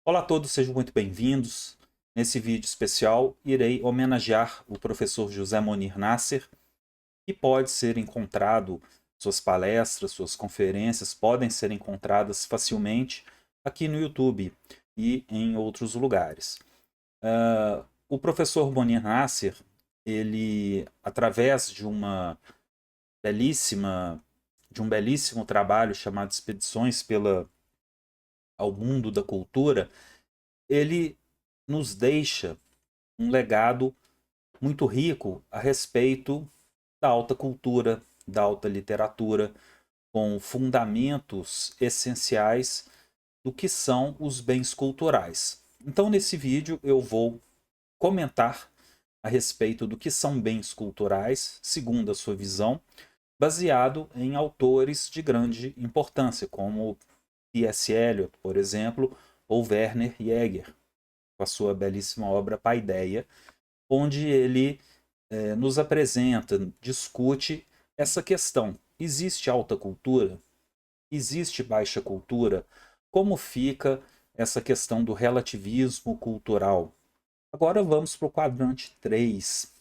Olá a todos, sejam muito bem-vindos. Nesse vídeo especial, irei homenagear o professor José Monir Nasser, que pode ser encontrado, suas palestras, suas conferências podem ser encontradas facilmente aqui no YouTube e em outros lugares. O professor Monir Nasser, ele, através belíssima, de um belíssimo trabalho chamado Expedições ao Mundo da Cultura, ele nos deixa um legado muito rico a respeito da alta cultura, da alta literatura, com fundamentos essenciais do que são os bens culturais. Então, nesse vídeo, eu vou comentar a respeito do que são bens culturais, segundo a sua visão, baseado em autores de grande importância, como T.S. Eliot, por exemplo, ou Werner Jäger, com a sua belíssima obra Paideia, onde ele nos apresenta, discute essa questão. Existe alta cultura? Existe baixa cultura? Como fica essa questão do relativismo cultural? Agora vamos para o quadrante 3.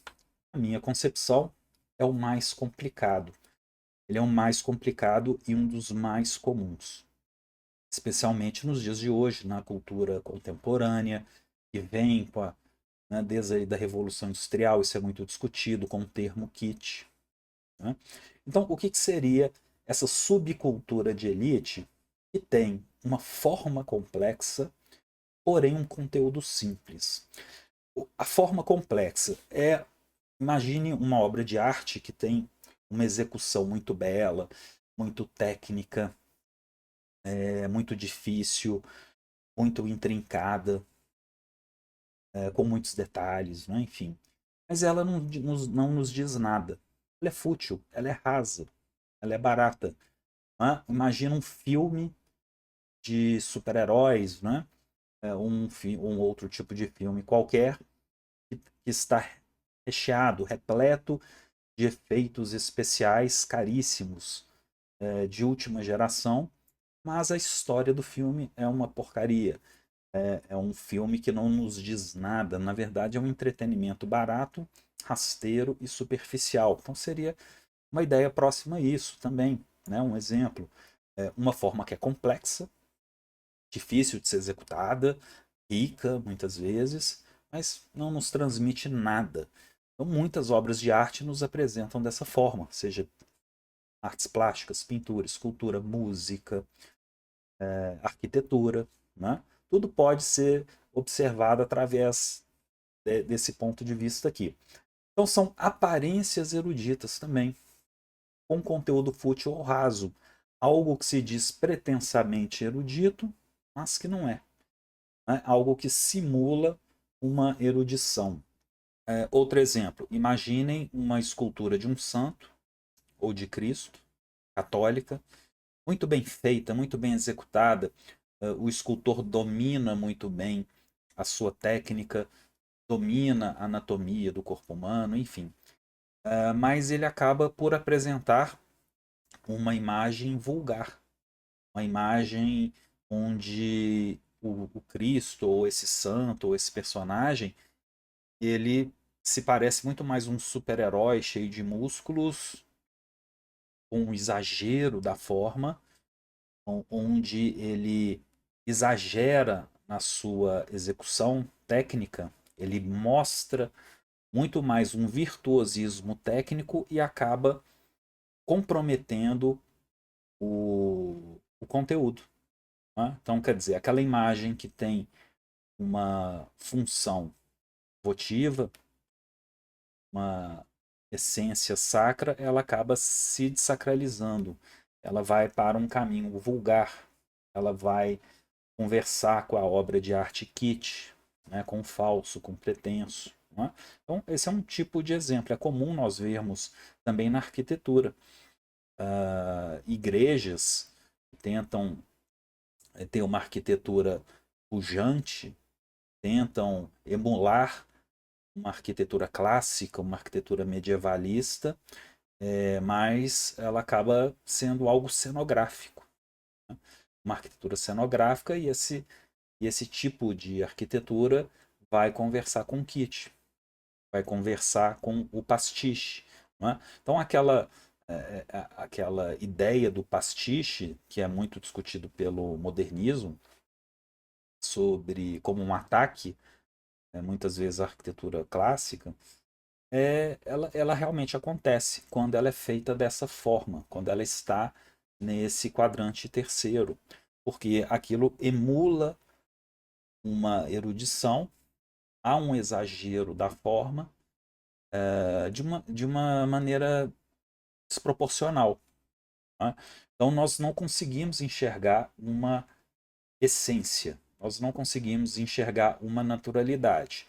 A minha concepção é o mais complicado. Ele é o mais complicado e um dos mais comuns, especialmente nos dias de hoje, na cultura contemporânea, que vem com a, né, desde aí da Revolução Industrial, isso é muito discutido com o termo kit. Né? Então, o que, que seria essa subcultura de elite que tem uma forma complexa, porém um conteúdo simples? A forma complexa é, imagine uma obra de arte que tem uma execução muito bela, muito técnica, muito difícil, muito intrincada, com muitos detalhes, né? Enfim. Mas ela não nos diz nada. Ela é fútil, ela é rasa, ela é barata. Né? Imagina um filme de super-heróis, né? Um outro tipo de filme qualquer, que está recheado, repleto de efeitos especiais caríssimos, de última geração, mas a história do filme é uma porcaria. É um filme que não nos diz nada. Na verdade, é um entretenimento barato, rasteiro e superficial. Então, seria uma ideia próxima a isso também. Né? Um exemplo. Uma forma que é complexa, difícil de ser executada, rica muitas vezes, mas não nos transmite nada. Então, muitas obras de arte nos apresentam dessa forma, seja artes plásticas, pintura, escultura, música, arquitetura. Né? Tudo pode ser observado através desse ponto de vista aqui. Então, são aparências eruditas também, com conteúdo fútil ou raso. Algo que se diz pretensamente erudito, mas que não é. Né? Algo que simula uma erudição. Outro exemplo, imaginem uma escultura de um santo ou de Cristo, católica, muito bem feita, muito bem executada. O escultor domina muito bem a sua técnica, domina a anatomia do corpo humano, enfim. Mas ele acaba por apresentar uma imagem vulgar, uma imagem onde o Cristo, ou esse santo, ou esse personagem, ele se parece muito mais um super-herói cheio de músculos, com um exagero da forma, onde ele exagera na sua execução técnica, ele mostra muito mais um virtuosismo técnico e acaba comprometendo o conteúdo. Né? Então, quer dizer, aquela imagem que tem uma função votiva, uma essência sacra, ela acaba se desacralizando. Ela vai para um caminho vulgar, ela vai conversar com a obra de arte kit, né, com o falso, com o pretenso. Né? Então, esse é um tipo de exemplo. É comum nós vermos também na arquitetura. Igrejas que tentam ter uma arquitetura pujante, tentam emular uma arquitetura clássica, uma arquitetura medievalista, mas ela acaba sendo algo cenográfico. Né? Uma arquitetura cenográfica, e E esse tipo de arquitetura vai conversar com o kit, vai conversar com o pastiche. Não é? Então, aquela ideia do pastiche, que é muito discutido pelo modernismo, sobre como um ataque, muitas vezes, à arquitetura clássica, ela realmente acontece quando ela é feita dessa forma, quando ela está nesse quadrante terceiro, porque aquilo emula uma erudição, há um exagero da forma, de uma maneira desproporcional. Né? Então nós não conseguimos enxergar uma essência, nós não conseguimos enxergar uma naturalidade.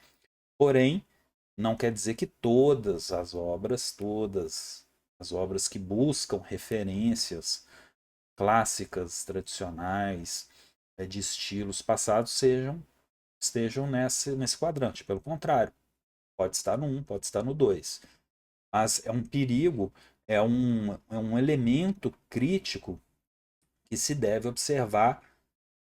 Porém, não quer dizer que todas as obras que buscam referências clássicas, tradicionais, de estilos passados estejam nesse quadrante. Pelo contrário, pode estar no 1, pode estar no 2. Mas é um perigo, é um elemento crítico que se deve observar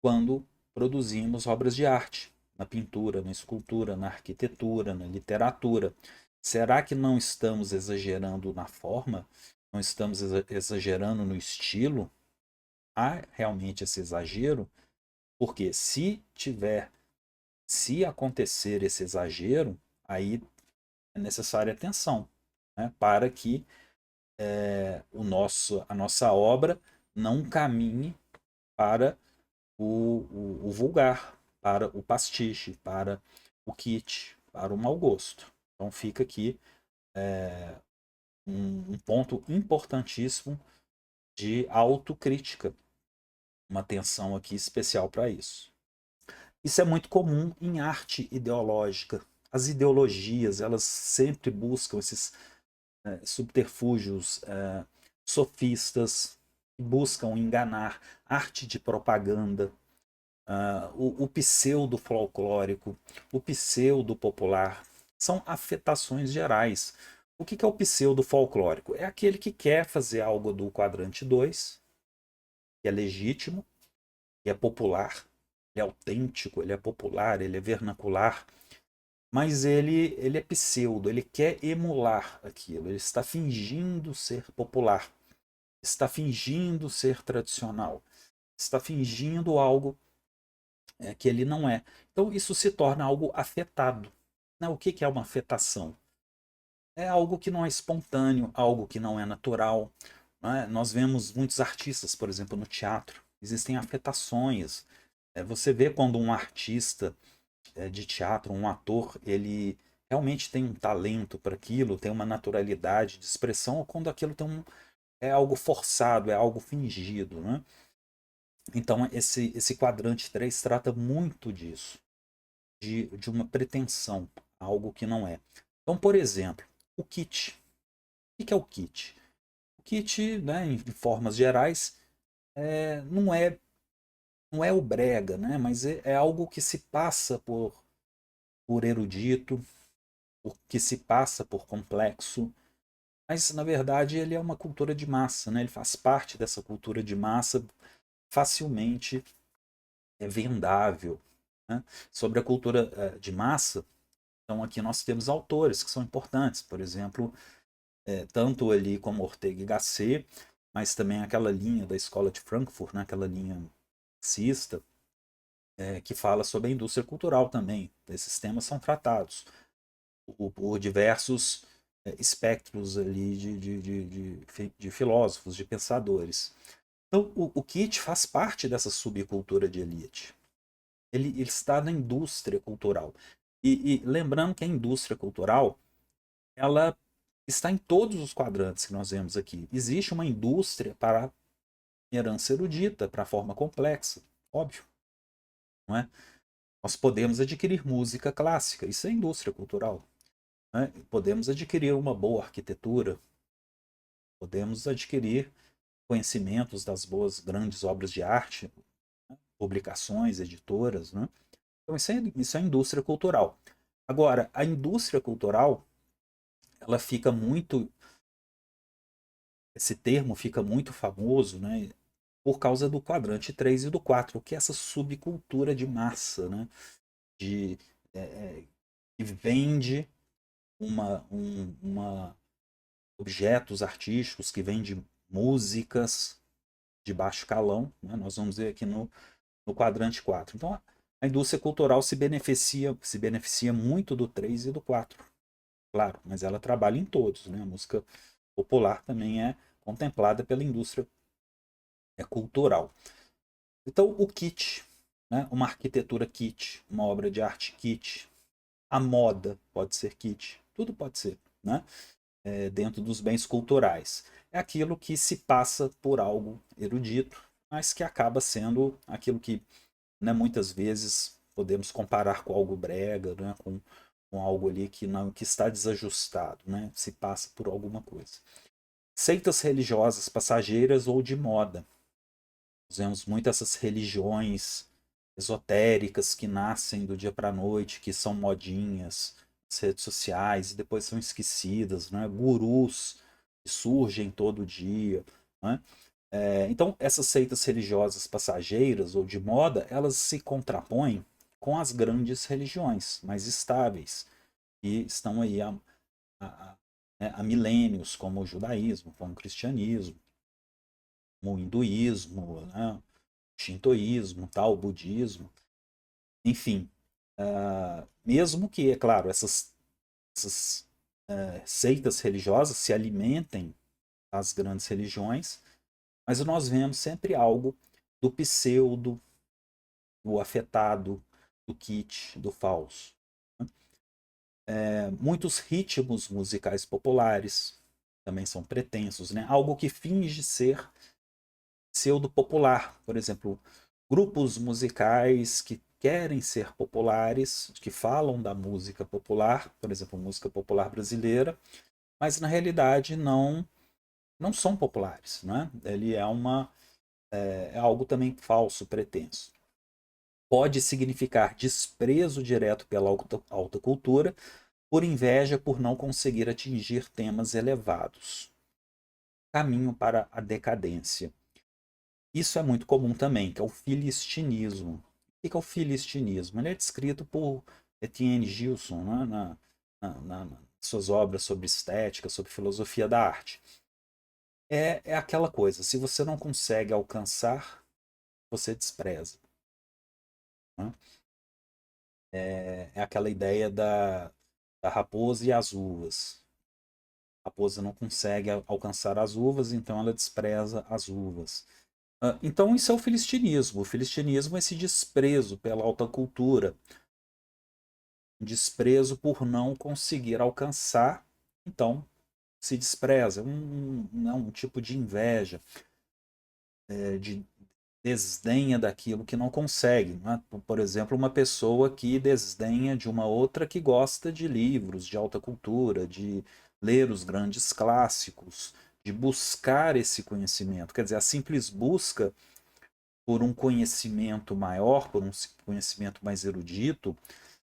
quando produzimos obras de arte, na pintura, na escultura, na arquitetura, na literatura. Será que não estamos exagerando na forma? Não estamos exagerando no estilo? Há realmente esse exagero? Porque se acontecer esse exagero, aí é necessária atenção, né, para que a nossa obra não caminhe para o vulgar, para o pastiche, para o kit, para o mau gosto. Então fica aqui um ponto importantíssimo de autocrítica, uma atenção aqui especial para isso. Isso é muito comum em arte ideológica. As ideologias, elas sempre buscam esses subterfúgios sofistas, que buscam enganar, arte de propaganda, o pseudo folclórico, o pseudo popular, são afetações gerais. O que é o pseudo folclórico? É aquele que quer fazer algo do quadrante 2, que é legítimo, que é popular, ele é autêntico, ele é popular, ele é vernacular, mas ele é pseudo, ele quer emular aquilo, ele está fingindo ser popular, está fingindo ser tradicional, está fingindo algo que ele não é. Então isso se torna algo afetado. Né? O que é uma afetação? É algo que não é espontâneo, algo que não é natural. Né? Nós vemos muitos artistas, por exemplo, no teatro, existem afetações. Você vê quando um artista de teatro, um ator, ele realmente tem um talento para aquilo, tem uma naturalidade de expressão, ou quando aquilo é algo forçado, é algo fingido. Né? Então, esse quadrante 3 trata muito disso, de uma pretensão, algo que não é. Então, por exemplo, o kit. O que é o kit? O kit, né, em formas gerais, não é o brega, né, mas é algo que se passa por erudito, que se passa por complexo, mas na verdade ele é uma cultura de massa, né? Ele faz parte dessa cultura de massa, facilmente vendável. Né? Sobre a cultura de massa, então aqui nós temos autores que são importantes, por exemplo, tanto ali como Ortega y Gasset, mas também aquela linha da escola de Frankfurt, né? Aquela linha marxista, que fala sobre a indústria cultural também. Esses temas são tratados por diversos espectros ali de filósofos, de pensadores. Então, o Kit faz parte dessa subcultura de elite. Ele está na indústria cultural. E lembrando que a indústria cultural, ela está em todos os quadrantes que nós vemos aqui. Existe uma indústria para a herança erudita, para a forma complexa, óbvio. Não é? Nós podemos adquirir música clássica, isso é indústria cultural. Né? Podemos adquirir uma boa arquitetura, podemos adquirir conhecimentos das boas grandes obras de arte, né? Publicações, editoras. Né? Então isso é indústria cultural. Agora, a indústria cultural, ela fica muito, esse termo fica muito famoso, né? por causa do quadrante 3 e do 4, que é essa subcultura de massa, né? De, que vende uma objetos artísticos, que vende músicas de baixo calão, né? Nós vamos ver aqui no quadrante 4. Então, a indústria cultural se beneficia muito do 3 e do 4, claro, mas ela trabalha em todos, né? A música popular também é contemplada pela indústria cultural. Então, o kit, né? Uma arquitetura kit, uma obra de arte kit, a moda pode ser kit, tudo pode ser, né? Dentro dos bens culturais. É aquilo que se passa por algo erudito, mas que acaba sendo aquilo que, né, muitas vezes podemos comparar com algo brega, né, com algo ali que não que está desajustado, né, se passa por alguma coisa. Seitas religiosas passageiras ou de moda. Nós vemos muito essas religiões esotéricas que nascem do dia para a noite, que são modinhas nas redes sociais e depois são esquecidas, né? Gurus que surgem todo dia, né? Então, essas seitas religiosas passageiras ou de moda, elas se contrapõem com as grandes religiões mais estáveis, que estão aí há milênios, como o judaísmo, como o cristianismo, como o hinduísmo, né? O shintoísmo, tal, o budismo, enfim. Mesmo que, é claro, essas seitas religiosas se alimentem das grandes religiões, mas nós vemos sempre algo do pseudo, do afetado, do kit, do falso. Muitos ritmos musicais populares também são pretensos, né? Algo que finge ser pseudo-popular. Por exemplo, grupos musicais que querem ser populares, que falam da música popular, por exemplo, música popular brasileira, mas na realidade não são populares, né? Ele é algo também falso, pretenso. Pode significar desprezo direto pela alta cultura, por inveja por não conseguir atingir temas elevados. Caminho para a decadência. Isso é muito comum também, que é o filistinismo. O que é o filistinismo? Ele é descrito por Etienne Gilson, né, nas suas obras sobre estética, sobre filosofia da arte. É aquela coisa, se você não consegue alcançar, você despreza. Né? É aquela ideia da raposa e as uvas. A raposa não consegue alcançar as uvas, então ela despreza as uvas. Então isso é o filistinismo. O filistinismo é esse desprezo pela alta cultura, um desprezo por não conseguir alcançar, então se despreza, um tipo de inveja, de desdenha daquilo que não consegue. Né? Por exemplo, uma pessoa que desdenha de uma outra que gosta de livros, de alta cultura, de ler os grandes clássicos, de buscar esse conhecimento. Quer dizer, a simples busca por um conhecimento maior, por um conhecimento mais erudito,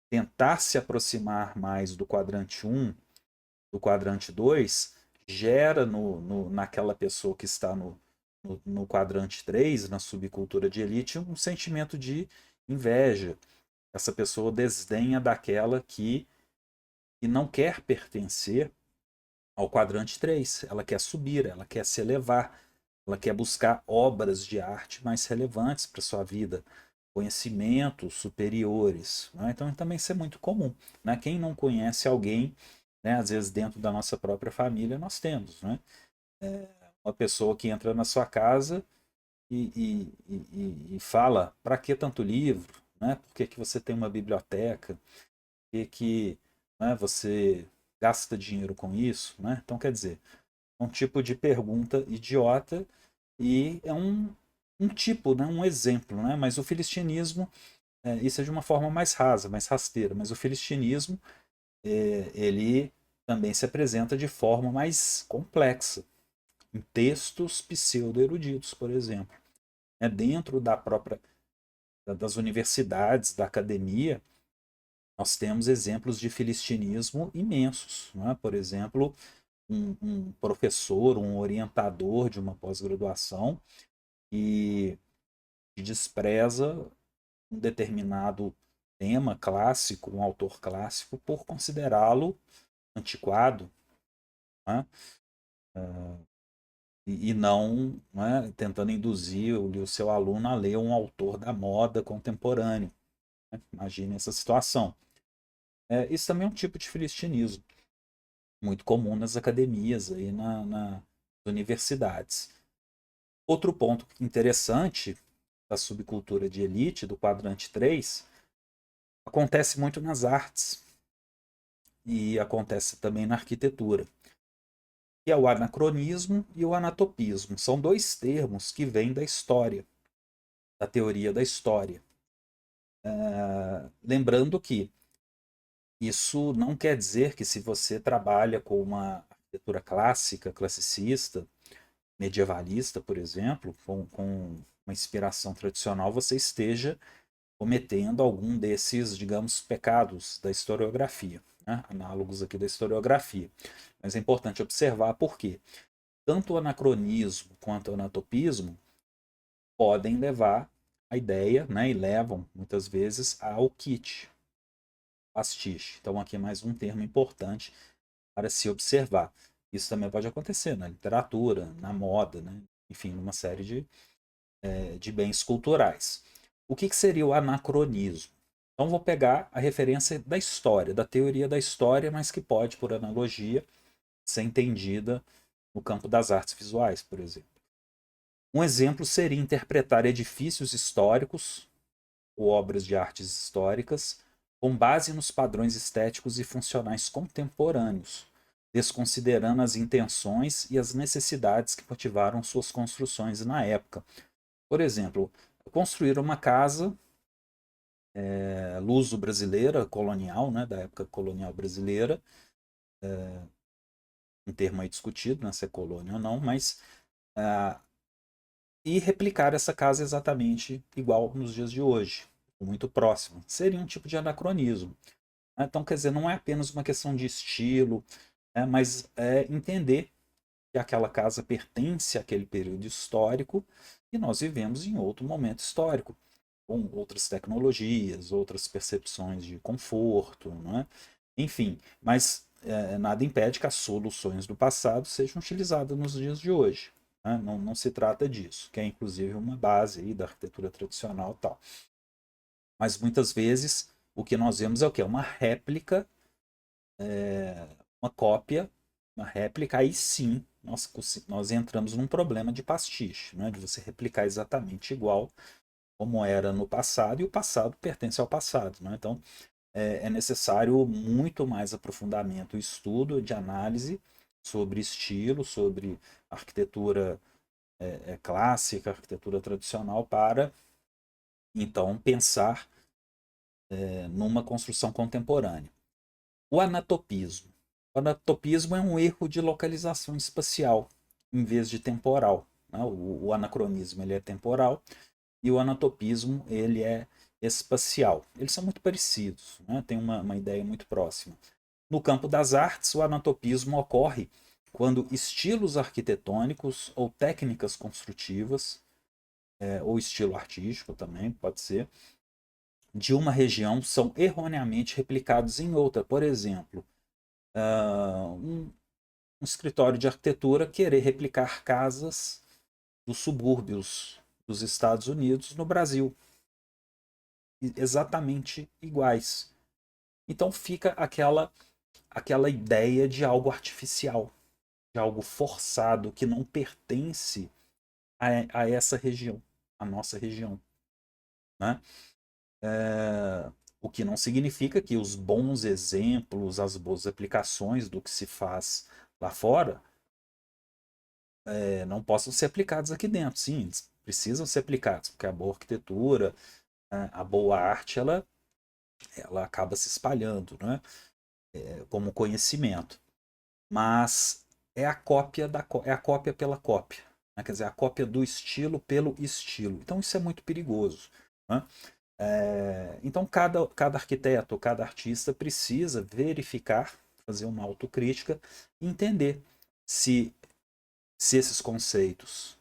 tentar se aproximar mais do quadrante 1, do quadrante 2, gera naquela pessoa que está no quadrante 3, na subcultura de elite, um sentimento de inveja. Essa pessoa desdenha daquela que não quer pertencer ao quadrante 3. Ela quer subir, ela quer se elevar, ela quer buscar obras de arte mais relevantes para sua vida, conhecimentos superiores. Né? Então também isso é muito comum. Né? Quem não conhece alguém, né, às vezes dentro da nossa própria família, nós temos. Né? Uma pessoa que entra na sua casa e fala: para que tanto livro? Né? Por que, que você tem uma biblioteca? Por que, né, você gasta dinheiro com isso? Né? Então, quer dizer, é um tipo de pergunta idiota e é um tipo, né, um exemplo. Né? Mas o filistinismo, isso é de uma forma mais rasa, mais rasteira, mas o filistinismo ele também se apresenta de forma mais complexa, em textos pseudo-eruditos, por exemplo. Dentro das universidades, da academia, nós temos exemplos de filistinismo imensos. Não é? Por exemplo, um professor, um orientador de uma pós-graduação e despreza um determinado tema clássico, um autor clássico, por considerá-lo antiquado, né? E não, né, tentando induzir o seu aluno a ler um autor da moda contemporâneo. Né? Imagine essa situação. Isso também é um tipo de filistinismo, muito comum nas academias, aí nas universidades. Outro ponto interessante da subcultura de elite, do quadrante 3, acontece muito nas artes e acontece também na arquitetura, que é o anacronismo e o anatopismo. São dois termos que vêm da história, da teoria da história. Lembrando que isso não quer dizer que se você trabalha com uma arquitetura clássica, classicista, medievalista, por exemplo, com uma inspiração tradicional, você esteja cometendo algum desses, digamos, pecados da historiografia, né? Análogos aqui da historiografia. Mas é importante observar por quê. Tanto o anacronismo quanto o anatopismo podem levar a ideia, né, e levam muitas vezes ao kit, pastiche. Então aqui é mais um termo importante para se observar. Isso também pode acontecer na literatura, na moda, né? Enfim, numa série de bens culturais. O que seria o anacronismo? Então vou pegar a referência da história, da teoria da história, mas que pode, por analogia, ser entendida no campo das artes visuais, por exemplo. Um exemplo seria interpretar edifícios históricos ou obras de artes históricas com base nos padrões estéticos e funcionais contemporâneos, desconsiderando as intenções e as necessidades que motivaram suas construções na época. Por exemplo, construir uma casa luso-brasileira, colonial, né, da época colonial brasileira, um termo aí discutido, né, se é colônia ou não, mas e replicar essa casa exatamente igual nos dias de hoje, muito próximo. Seria um tipo de anacronismo. Então, quer dizer, não é apenas uma questão de estilo, mas é entender que aquela casa pertence àquele período histórico e nós vivemos em outro momento histórico, com outras tecnologias, outras percepções de conforto, não é? Enfim, mas nada impede que as soluções do passado sejam utilizadas nos dias de hoje. Né? Não se trata disso, que é inclusive uma base aí da arquitetura tradicional e tal. Mas muitas vezes o que nós vemos é o que? Uma réplica, uma cópia, uma réplica, aí sim nós entramos num problema de pastiche, né? De você replicar exatamente igual como era no passado, e o passado pertence ao passado. Né? Então, é necessário muito mais aprofundamento, estudo de análise sobre estilo, sobre arquitetura clássica, arquitetura tradicional, para então pensar numa construção contemporânea. O anatopismo. O anatopismo é um erro de localização espacial em vez de temporal. Né? O anacronismo ele é temporal e o anatopismo ele é espacial. Eles são muito parecidos, né? Tem uma ideia muito próxima. No campo das artes, o anatopismo ocorre quando estilos arquitetônicos ou técnicas construtivas, ou estilo artístico também, pode ser, de uma região são erroneamente replicados em outra. Por exemplo, um escritório de arquitetura querer replicar casas dos subúrbios dos Estados Unidos no Brasil, exatamente iguais. Então fica aquela ideia de algo artificial, de algo forçado que não pertence a essa região, a nossa região. Né? O que não significa que os bons exemplos, as boas aplicações do que se faz lá fora não possam ser aplicados aqui dentro. Sim, eles precisam ser aplicados, porque a boa arquitetura, a boa arte, ela acaba se espalhando, né? Como conhecimento. Mas é a cópia é a cópia pela cópia. Né? Quer dizer, a cópia do estilo pelo estilo. Então isso é muito perigoso. Né? Então cada arquiteto, cada artista precisa verificar, fazer uma autocrítica e entender se esses conceitos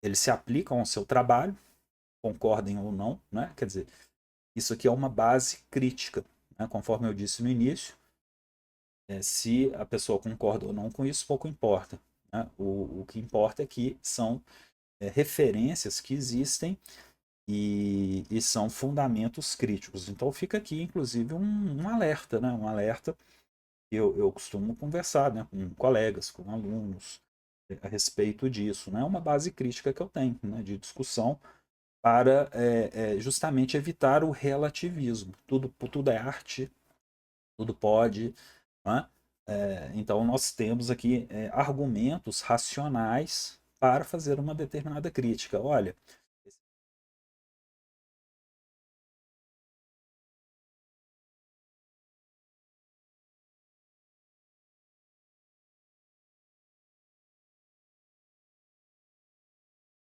eles se aplicam ao seu trabalho, concordem ou não, né? Quer dizer, isso aqui é uma base crítica, né? Conforme eu disse no início, se a pessoa concorda ou não com isso, pouco importa, né? O que importa é que são referências que existem e são fundamentos críticos. Então fica aqui, inclusive, um alerta, né? Um alerta que eu costumo conversar, né? Com colegas, com alunos, a respeito disso. Né? É uma base crítica que eu tenho, né? De discussão para justamente evitar o relativismo. Tudo é arte, tudo pode. Né? Então nós temos aqui argumentos racionais para fazer uma determinada crítica. Olha,